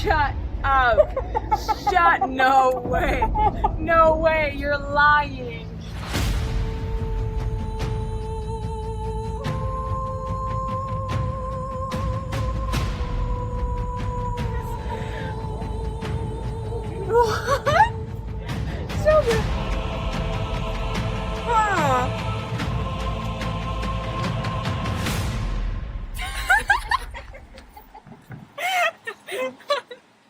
Shut up. No way. No way, you're lying. What? So good. Huh.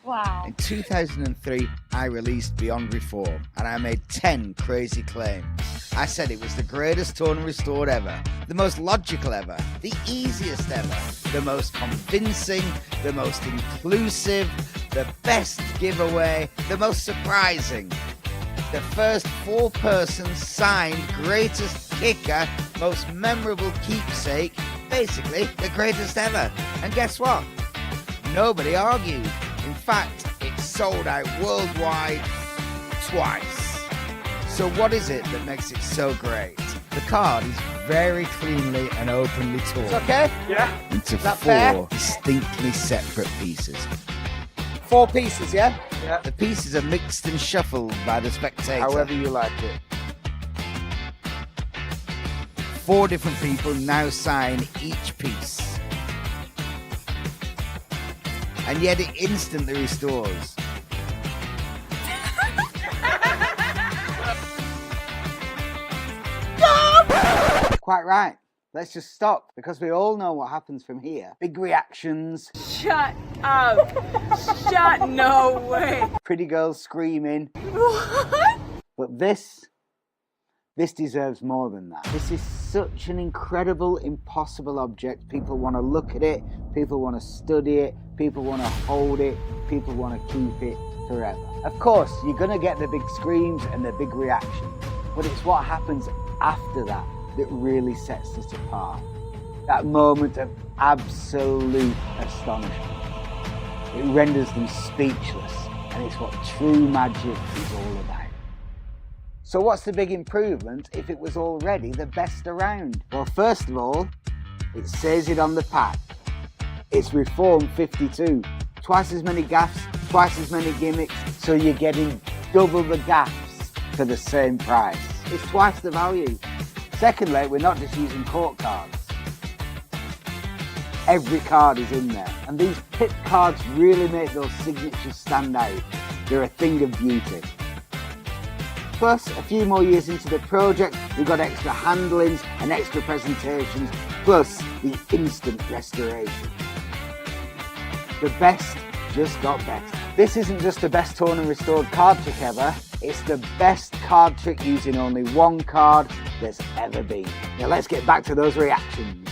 Wow. In 2003, I released Beyond Reform, and I made 10 crazy claims. I said it was the greatest torn and restored ever, the most logical ever, the easiest ever, the most convincing, the most inclusive, the best giveaway, the most surprising. The first 4-person signed greatest kicker, most memorable keepsake, basically the greatest ever. And guess what? Nobody argued. In fact, it sold out worldwide twice. So what is it that makes it so great? The card is very cleanly and openly torn. It's okay? Yeah. Into that 4 fair? distinctly separate pieces. 4 pieces, yeah? Yeah. The pieces are mixed and shuffled by the spectator. However you like it. 4 different people now sign each piece. And yet it instantly restores. Quite right. Let's just stop, because we all know what happens from here. Big reactions. Shut up. No way. Pretty girls screaming. What? But this deserves more than that. This is such an incredible, impossible object. People want to look at it. People want to study it. People want to hold it. People want to keep it forever. Of course, you're going to get the big screams and the big reactions, but it's what happens after that that really sets us apart. That moment of absolute astonishment. It renders them speechless, and it's what true magic is all about. So what's the big improvement if it was already the best around? Well, first of all, it says it on the pack. It's Reform 52. Twice as many gaffs, twice as many gimmicks, so you're getting double the gaffs for the same price. It's twice the value. Secondly, we're not just using court cards. Every card is in there, and these pip cards really make those signatures stand out. They're a thing of beauty. Plus, a few more years into the project, we've got extra handlings and extra presentations, plus the instant restoration. The best just got better. This isn't just the best torn and restored card trick ever, it's the best card trick using only one card there's ever been. Now let's get back to those reactions.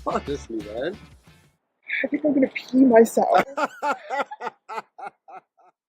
Honestly, man. I think I'm gonna pee myself.